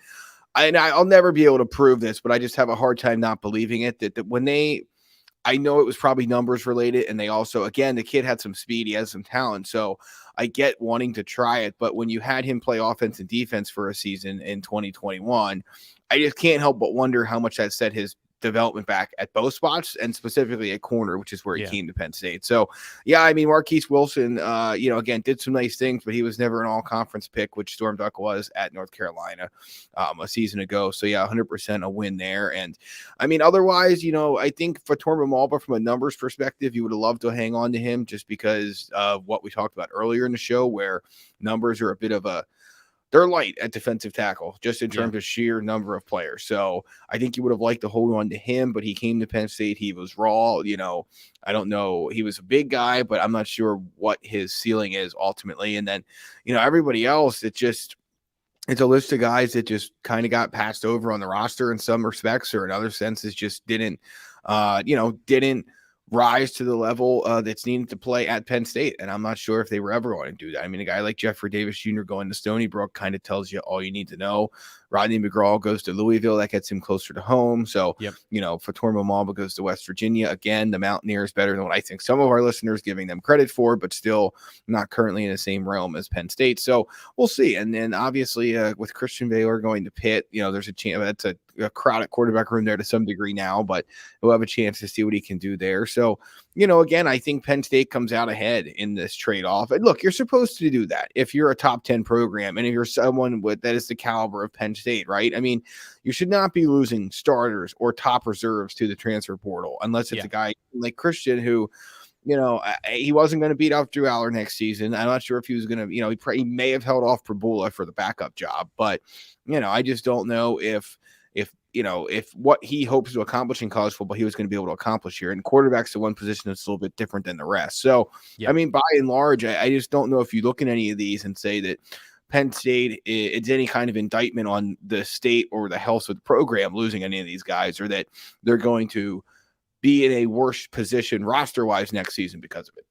and I'll never be able to prove this, but I just have a hard time not believing it, that when I know it was probably numbers related, and they also, again, the kid had some speed, he has some talent, so I get wanting to try it, but when you had him play offense and defense for a season in 2021, I just can't help but wonder how much that set his development back at both spots, and specifically at corner, which is where he came to Penn State. So yeah, I mean, Marquise Wilson, again, did some nice things, but he was never an all-conference pick, which Storm Duck was at North Carolina a season ago. So yeah, 100% a win there. And I mean, otherwise, I think Fatorma Malbal, from a numbers perspective, you would have loved to hang on to him just because of what we talked about earlier in the show, where numbers are a bit of they're light at defensive tackle, just in terms of sheer number of players. So I think you would have liked to hold on to him, but he came to Penn State. He was raw. I don't know. He was a big guy, but I'm not sure what his ceiling is ultimately. And then, everybody else, it's a list of guys that just kind of got passed over on the roster in some respects, or in other senses just didn't rise to the level that's needed to play at Penn State. And I'm not sure if they were ever going to do that. I mean, a guy like Jeffrey Davis Jr. going to Stony Brook kind of tells you all you need to know. Rodney McGraw goes to Louisville. That gets him closer to home. So, Fatorma Malbal goes to West Virginia. Again, the Mountaineers better than what I think some of our listeners giving them credit for, but still not currently in the same realm as Penn State. So we'll see. And then obviously with Christian Veilleux going to Pitt, there's a chance that's a crowded quarterback room there to some degree now, but we'll have a chance to see what he can do there. So, again, I think Penn State comes out ahead in this trade-off. And look, you're supposed to do that if you're a top 10 program and if you're someone that is the caliber of Penn State, right? I mean, you should not be losing starters or top reserves to the transfer portal unless it's a guy like Christian who, he wasn't going to beat out Drew Allar next season. I'm not sure if he was going to, he may have held off Prabula for the backup job, but, I just don't know if what he hopes to accomplish in college football, he was going to be able to accomplish here. And quarterback's the one position that's a little bit different than the rest. So, I mean, by and large, I just don't know if you look at any of these and say that Penn State, it's any kind of indictment on the state or the health of the program losing any of these guys, or that they're going to be in a worse position roster-wise next season because of it.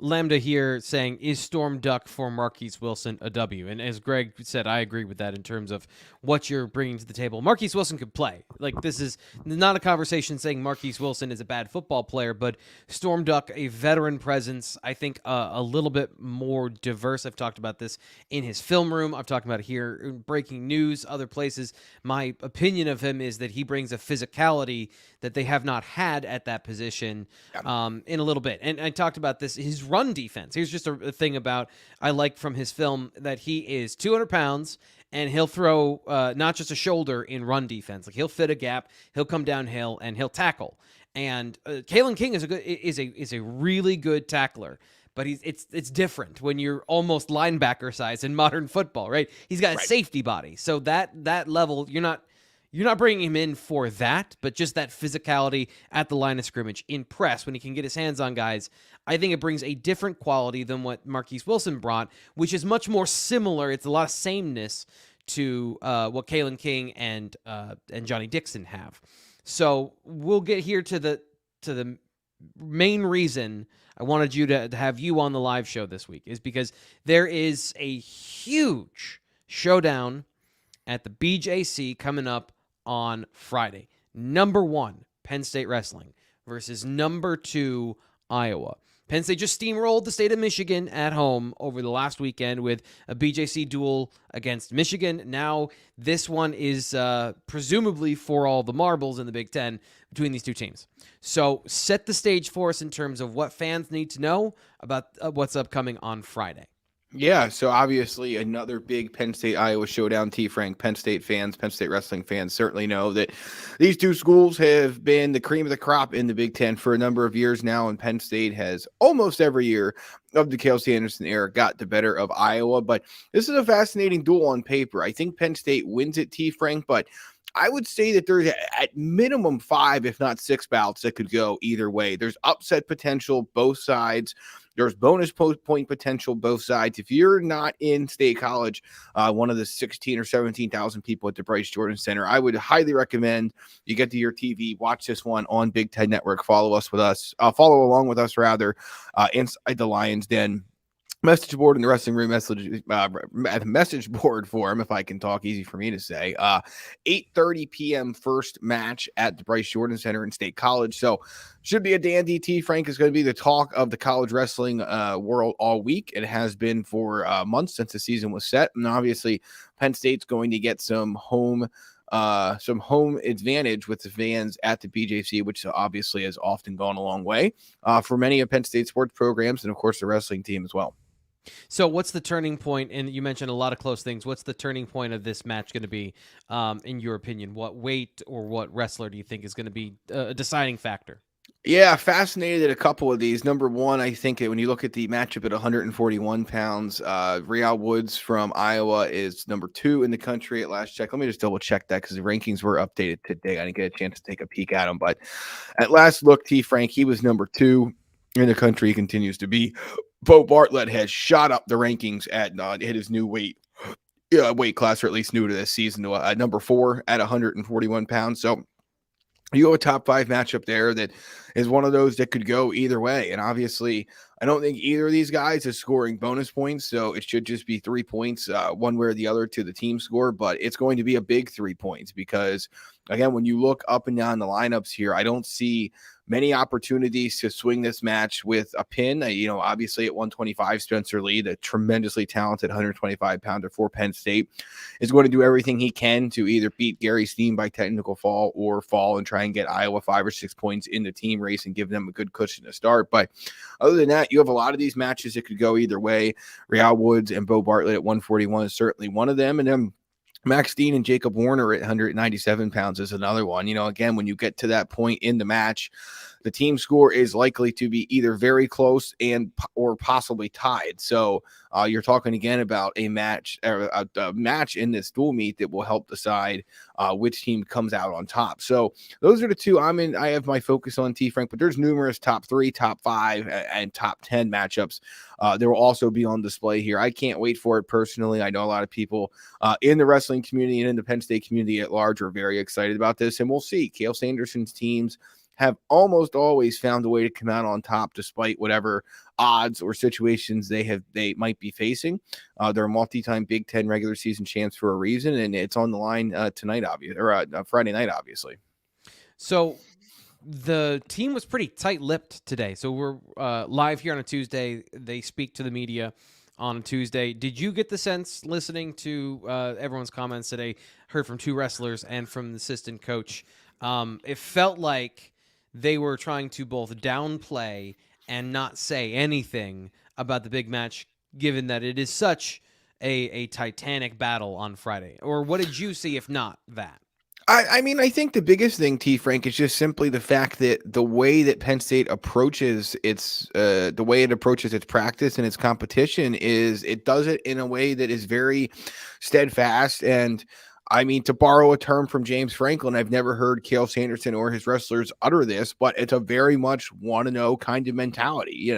Lambda here saying, is Storm Duck for Marquise Wilson a W? And as Greg said, I agree with that in terms of what you're bringing to the table. Marquise Wilson could play. Like, this is not a conversation saying Marquise Wilson is a bad football player, but Storm Duck, a veteran presence, I think a little bit more diverse. I've talked about this in his film room. I've talked about it here in breaking news, other places. My opinion of him is that he brings a physicality that they have not had at that position in a little bit. And I talked about this, his run defense. Here's just a thing about I like from his film that he is 200 pounds and he'll throw not just a shoulder in run defense. Like, he'll fit a gap, he'll come downhill, and he'll tackle. And Kalen King is a really good tackler. But it's different when you're almost linebacker size in modern football, right? He's got a safety body. So that level, you're not bringing him in for that, but just that physicality at the line of scrimmage in press when he can get his hands on guys. I think it brings a different quality than what Marquise Wilson brought, which is much more similar. It's a lot of sameness to what Kalen King and Johnny Dixon have. So we'll get here to the main reason I wanted you to have you on the live show this week is because there is a huge showdown at the BJC coming up on Friday. Number 1, Penn State wrestling versus number 2, Iowa. Penn State just steamrolled the state of Michigan at home over the last weekend with a BJC duel against Michigan. Now this one is presumably for all the marbles in the Big Ten between these two teams. So set the stage for us in terms of what fans need to know about what's upcoming on Friday. Yeah, so obviously another big Penn State Iowa showdown. Frank, Penn State fans, Penn State wrestling fans certainly know that these two schools have been the cream of the crop in the Big Ten for a number of years now, and Penn State has almost every year of the Kelsey Anderson era got the better of Iowa. But this is a fascinating duel on paper. I think Penn State wins it, Frank, but I would say that there's at minimum 5, if not 6 bouts that could go either way. There's upset potential both sides. There's bonus point potential both sides. If you're not in State College, one of the 16 or 17,000 people at the Bryce Jordan Center, I would highly recommend you get to your TV, watch this one on Big Ten Network. Follow along with us inside the Lions Den. Message board in the wrestling room, message board form, if I can talk, easy for me to say. 8:30 p.m. first match at the Bryce Jordan Center in State College. So should be a dandy. Frank is going to be the talk of the college wrestling world all week. It has been for months since the season was set. And obviously Penn State's going to get some home advantage with the fans at the BJC, which obviously has often gone a long way for many of Penn State sports programs and, of course, the wrestling team as well. So what's the turning point? And you mentioned a lot of close things. What's the turning point of this match going to be, in your opinion? What weight or what wrestler do you think is going to be a deciding factor? Yeah, fascinated at a couple of these. Number one, I think when you look at the matchup at 141 pounds, Real Woods from Iowa is number 2 in the country at last check. Let me just double check that because the rankings were updated today. I didn't get a chance to take a peek at them, but at last look, Frank, he was number 2 in the country. He continues to be. Bo Bartlett has shot up the rankings at hit his new weight class, or at least new to this season, to number 4 at 141 pounds. So you have a top 5 matchup there that is one of those that could go either way. And obviously, I don't think either of these guys is scoring bonus points, so it should just be 3 points, one way or the other, to the team score. But it's going to be a big 3 points because, again, when you look up and down the lineups here, I don't see many opportunities to swing this match with a pin. Obviously at 125, Spencer Lee, the tremendously talented 125-pounder for Penn State, is going to do everything he can to either beat Gary Steen by technical fall or fall and try and get Iowa 5 or 6 points in the team race and give them a good cushion to start. But other than that, you have a lot of these matches that could go either way. Real Woods and Bo Bartlett at 141 is certainly one of them. And then Max Dean and Jacob Warner at 197 pounds is another one. Again, when you get to that point in the match, the team score is likely to be either very close or possibly tied. So you're talking again about a match in this dual meet that will help decide which team comes out on top. So those are the two I have my focus on, Frank, but there's numerous top 3, top 5, and top 10 matchups. There will also be on display here. I can't wait for it personally. I know a lot of people in the wrestling community and in the Penn State community at large are very excited about this, and we'll see. Cale Sanderson's teams have almost always found a way to come out on top despite whatever odds or situations they might be facing. They're a multi-time Big Ten regular season champs for a reason, and it's on the line tonight, obviously, or Friday night, obviously. So the team was pretty tight-lipped today. So we're live here on a Tuesday. They speak to the media on a Tuesday. Did you get the sense, listening to everyone's comments today, heard from two wrestlers and from the assistant coach, it felt like they were trying to both downplay and not say anything about the big match, given that it is such a titanic battle on Friday? Or what did you see, if not that? I mean, I think the biggest thing, T. Frank, is just simply the fact that the way that Penn State approaches its practice and its competition is it does it in a way that is very steadfast. And I mean, to borrow a term from James Franklin, I've never heard Cael Sanderson or his wrestlers utter this, but it's a very much want to know kind of mentality,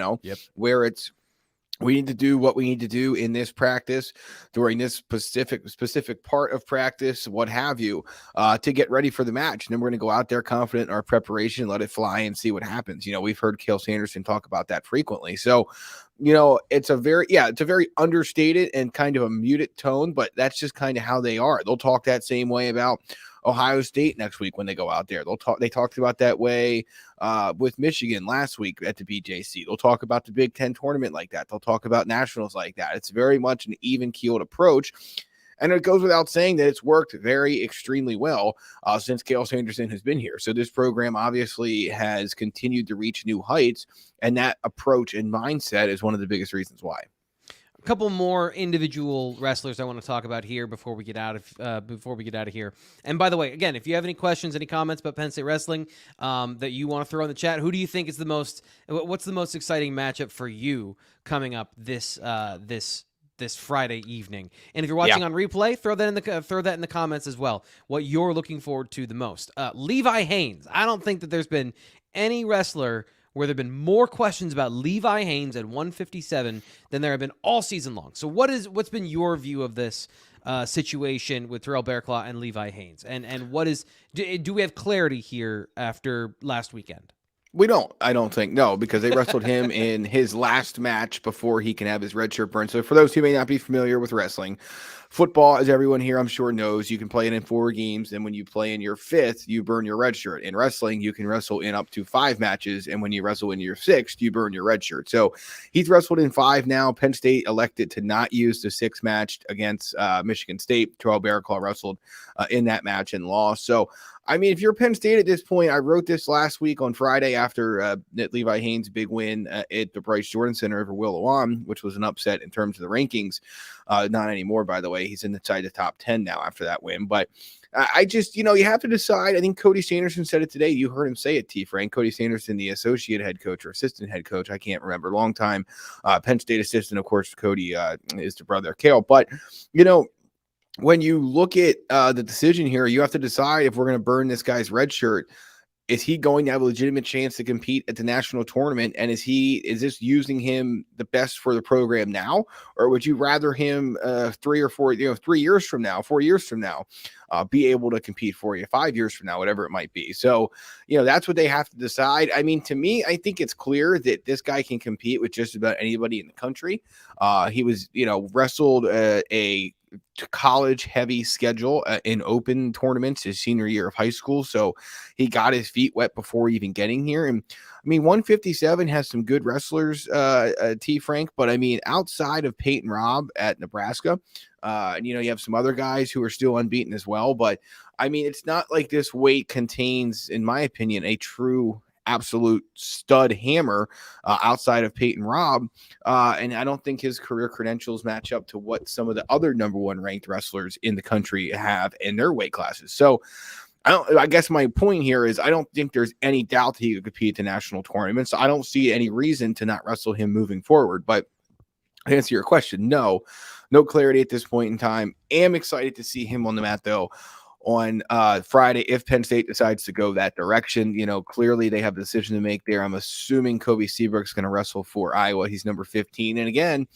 where it's, we need to do what we need to do in this practice during this specific part of practice, what have you, to get ready for the match. And then we're going to go out there confident in our preparation, let it fly and see what happens. We've heard Cael Sanderson talk about that frequently. So, it's a very understated and kind of a muted tone, but that's just kind of how they are. They'll talk that same way about Ohio State next week when they go out there. They talked about that way with Michigan last week at the BJC. They'll talk about the Big Ten tournament like that. They'll talk about nationals like that. It's very much an even-keeled approach. And it goes without saying that it's worked very extremely well since Cael Sanderson has been here. So this program obviously has continued to reach new heights, and that approach and mindset is one of the biggest reasons why. A couple more individual wrestlers I want to talk about here before we get out of here. And by the way, again, if you have any questions, any comments about Penn State wrestling that you want to throw in the chat, who do you think is what's the most exciting matchup for you coming up this Friday evening? And if you're watching on replay, throw that in the comments as well. What you're looking forward to the most? Levi Haines. I don't think that there's been any wrestler where there have been more questions about Levi Haines at 157 than there have been all season long. So what's been your view of this situation with Terrell Bearclaw and Levi Haines? And do we have clarity here after last weekend? We don't, I don't think. No, because they wrestled him in his last match before he can have his red shirt burned. So for those who may not be familiar with wrestling, football, as everyone here I'm sure knows, you can play it in 4 games. And when you play in your 5th, you burn your red shirt. In wrestling, you can wrestle in up to 5 matches. And when you wrestle in your 6th, you burn your red shirt. So he's wrestled in 5 now. Penn State elected to not use the 6th match against Michigan State. Terrell Bearclaw wrestled in that match and lost. So I mean, if you're Penn State at this point, I wrote this last week on Friday after Levi Haines' big win at the Bryce Jordan Center over Willowan, which was an upset in terms of the rankings. Not anymore, by the way. He's inside the top 10 now after that win. But I just, you have to decide. I think Cody Sanderson said it today. You heard him say it, T. Frank. Cody Sanderson, the associate head coach or assistant head coach. I can't remember. Long time Penn State assistant. Of course, Cody is the brother of Cael. But, when you look at the decision here, you have to decide if we're going to burn this guy's red shirt. Is he going to have a legitimate chance to compete at the national tournament? And is this using him the best for the program now? Or would you rather him 3 or 4, 3 years from now, 4 years from now, be able to compete for you 5 years from now, whatever it might be? So, that's what they have to decide. I mean, to me, I think it's clear that this guy can compete with just about anybody in the country. He was, wrestled a college heavy schedule in open tournaments his senior year of high school. So he got his feet wet before even getting here. And I mean, 157 has some good wrestlers, T. Frank, but I mean, outside of Peyton Robb at Nebraska, and you have some other guys who are still unbeaten as well. But I mean, it's not like this weight contains, in my opinion, a true absolute stud hammer outside of Peyton Robb. And I don't think his career credentials match up to what some of the other number 1 ranked wrestlers in the country have in their weight classes. So I guess my point here is I don't think there's any doubt that he could compete at the national tournament. So I don't see any reason to not wrestle him moving forward. But to answer your question, no clarity at this point in time. Am excited to see him on the mat though on Friday if Penn State decides to go that direction. Clearly they have a decision to make there. I'm assuming Kobe Seabrook's going to wrestle for Iowa. He's number 15. And again,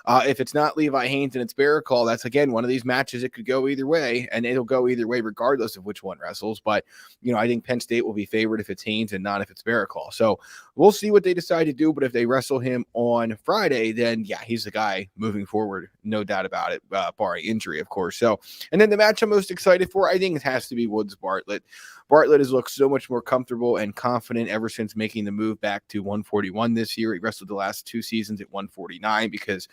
If it's not Levi Haynes and it's Barracall, that's again one of these matches. It could go either way, and it'll go either way regardless of which one wrestles. But I think Penn State will be favored if it's Haynes and not if it's Barracall. So we'll see what they decide to do. But if they wrestle him on Friday, then yeah, he's the guy moving forward, no doubt about it, barring injury, of course. So, and then the match I'm most excited for, I think it has to be Woods Bartlett. Bartlett has looked so much more comfortable and confident ever since making the move back to 141 this year. He wrestled the last 2 seasons at 149 because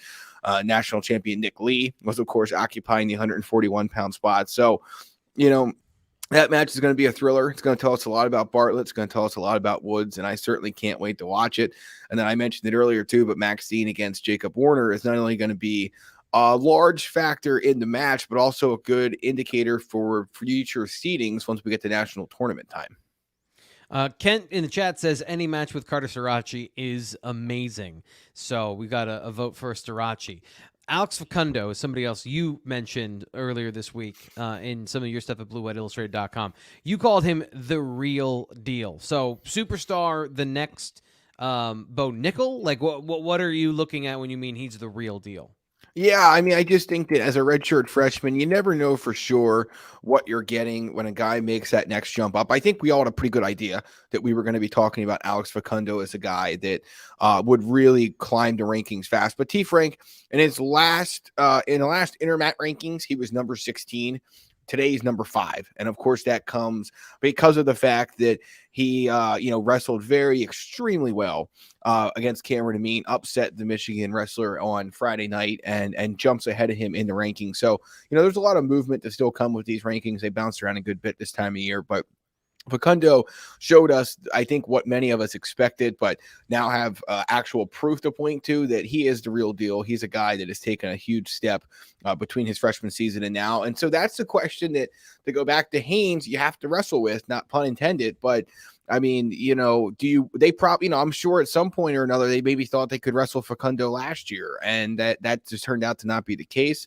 national champion Nick Lee was, of course, occupying the 141-pound spot. So, that match is going to be a thriller. It's going to tell us a lot about Bartlett. It's going to tell us a lot about Woods, and I certainly can't wait to watch it. And then I mentioned it earlier too, but Maxine against Jacob Warner is not only going to be a large factor in the match, but also a good indicator for future seedings once we get to national tournament time. Kent in the chat says any match with Carter Sirachi is amazing. So we got a vote for Sirachi. Alex Facundo is somebody else you mentioned earlier this week in some of your stuff at BlueWhiteIllustrated.com. You called him the real deal. So superstar, the next Bo Nickel? Like what are you looking at when you mean he's the real deal? Yeah, I mean, I just think that as a redshirt freshman, you never know for sure what you're getting when a guy makes that next jump up. I think we all had a pretty good idea that we were going to be talking about Alex Facundo as a guy that would really climb the rankings fast. But T. Frank, in his last Intermat rankings, he was number 16. Today he's number 5. And of course that comes because of the fact that he, wrestled extremely well against Cameron Amin, upset the Michigan wrestler on Friday night and jumps ahead of him in the rankings. So, there's a lot of movement to still come with these rankings. They bounce around a good bit this time of year, but Facundo showed us, I think, what many of us expected, but now have actual proof to point to that he is the real deal. He's a guy that has taken a huge step between his freshman season and now. And so that's the question that, to go back to Haynes, you have to wrestle with, not pun intended, but I mean, I'm sure at some point or another, they maybe thought they could wrestle Facundo last year, and that just turned out to not be the case.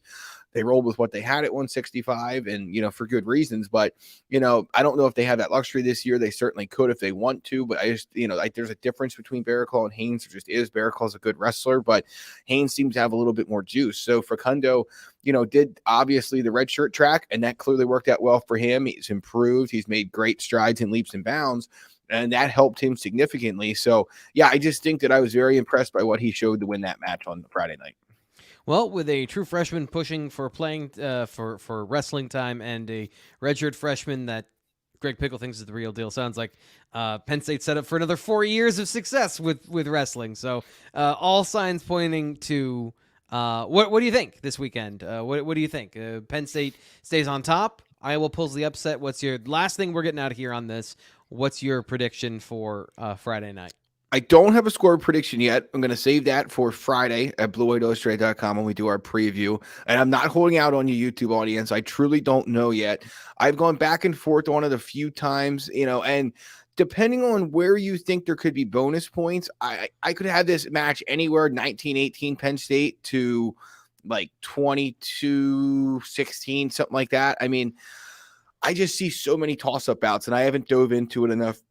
They rolled with what they had at 165 and, for good reasons. But, I don't know if they have that luxury this year. They certainly could if they want to. But I just, there's a difference between Barracall and Haynes. There just is. Barracall's a good wrestler, but Haynes seems to have a little bit more juice. So Facundo, did obviously the red shirt track, and that clearly worked out well for him. He's improved. He's made great strides in leaps and bounds, and that helped him significantly. So, yeah, I just think that I was very impressed by what he showed to win that match on Friday night. Well, with a true freshman pushing for playing for wrestling time and a redshirt freshman that Greg Pickel thinks is the real deal, sounds like Penn State set up for another 4 years of success with wrestling. So all signs pointing to what do you think this weekend? What do you think? Penn State stays on top. Iowa pulls the upset. What's your last thing we're getting out of here on this? What's your prediction for Friday night? I don't have a score prediction yet. I'm going to save that for Friday at BlueWhiteIllustrated.com when we do our preview. And I'm not holding out on you, YouTube audience. I truly don't know yet. I've gone back and forth on it a few times, and depending on where you think there could be bonus points, I could have this match anywhere 19-18 Penn State to like 22-16, something like that. I mean, I just see so many toss-up bouts, and I haven't dove into it enough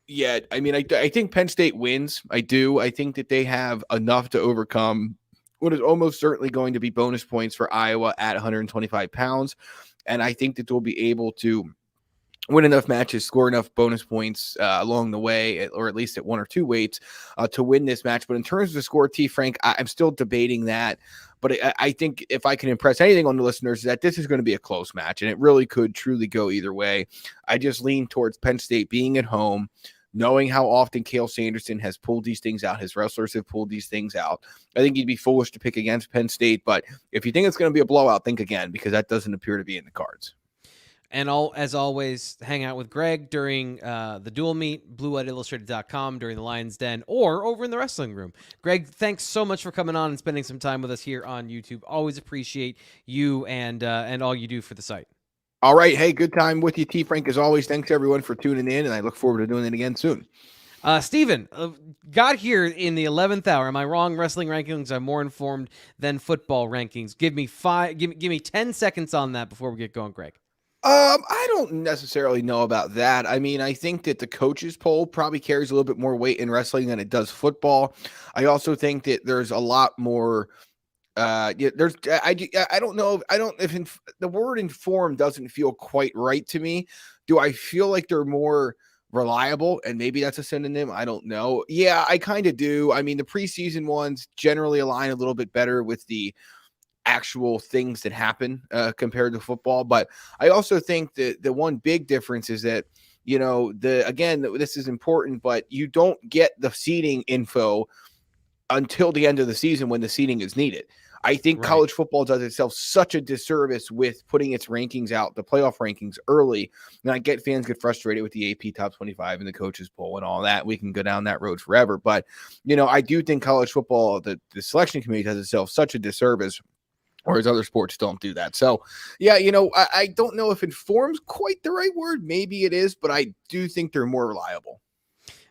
yet. I mean, I think Penn State wins. I do. I think that they have enough to overcome what is almost certainly going to be bonus points for Iowa at 125 pounds. And I think that they'll be able to win enough matches, score enough bonus points along the way, or at least at 1 or 2 weights to win this match. But in terms of the score, T. Frank, I'm still debating that. But I think if I can impress anything on the listeners, is that this is going to be a close match, and it really could truly go either way. I just lean towards Penn State being at home, knowing how often Cale Sanderson has pulled these things out. His wrestlers have pulled these things out. I think you'd be foolish to pick against Penn State. But if you think it's going to be a blowout, think again, because that doesn't appear to be in the cards. And as always, hang out with Greg during the dual meet, BlueWhiteIllustrated.com, during the Lion's Den, or over in the wrestling room. Greg, thanks so much for coming on and spending some time with us here on YouTube. Always appreciate you and all you do for the site. All right. Hey, good time with you, T. Frank, as always. Thanks, everyone, for tuning in, and I look forward to doing it again soon. Steven, got here in the 11th hour. Am I wrong? Wrestling rankings are more informed than football rankings. Give me 10 seconds on that before we get going, Greg. I don't necessarily know about that. I mean, I think that the coaches poll probably carries a little bit more weight in wrestling than it does football. I also think that there's a lot more Yeah, I don't know. If the word informed doesn't feel quite right to me. Do I feel like they're more reliable? And maybe that's a synonym. I don't know. Yeah, I kind of do. I mean, the preseason ones generally align a little bit better with the actual things that happen compared to football. But I also think that the one big difference is that, this is important, but you don't get the seeding info until the end of the season when the seeding is needed. I think Right. college football does itself such a disservice with putting its rankings out, the playoff rankings early. And I get fans get frustrated with the AP top 25 and the coaches poll and all that. We can go down that road forever. But, I do think college football, the selection committee does itself such a disservice, whereas other sports don't do that. So, yeah, I don't know if informs quite the right word. Maybe it is, but I do think they're more reliable.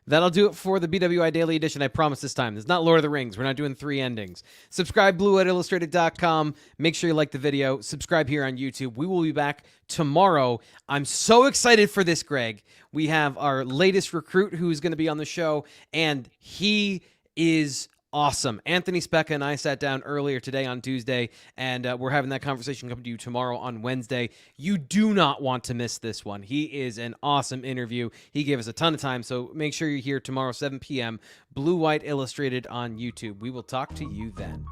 That'll do it for the BWI Daily Edition. I promise this time. It's not Lord of the Rings. We're not doing 3 endings. Subscribe, BlueWhiteIllustrated.com. Make sure you like the video. Subscribe here on YouTube. We will be back tomorrow. I'm so excited for this, Greg. We have our latest recruit who's going to be on the show, and he is awesome. Anthony Specca and I sat down earlier today on Tuesday, and we're having that conversation coming to you tomorrow on Wednesday. You do not want to miss this one. He is an awesome interview. He gave us a ton of time, so make sure you're here tomorrow, 7 p.m., Blue White Illustrated on YouTube. We will talk to you then.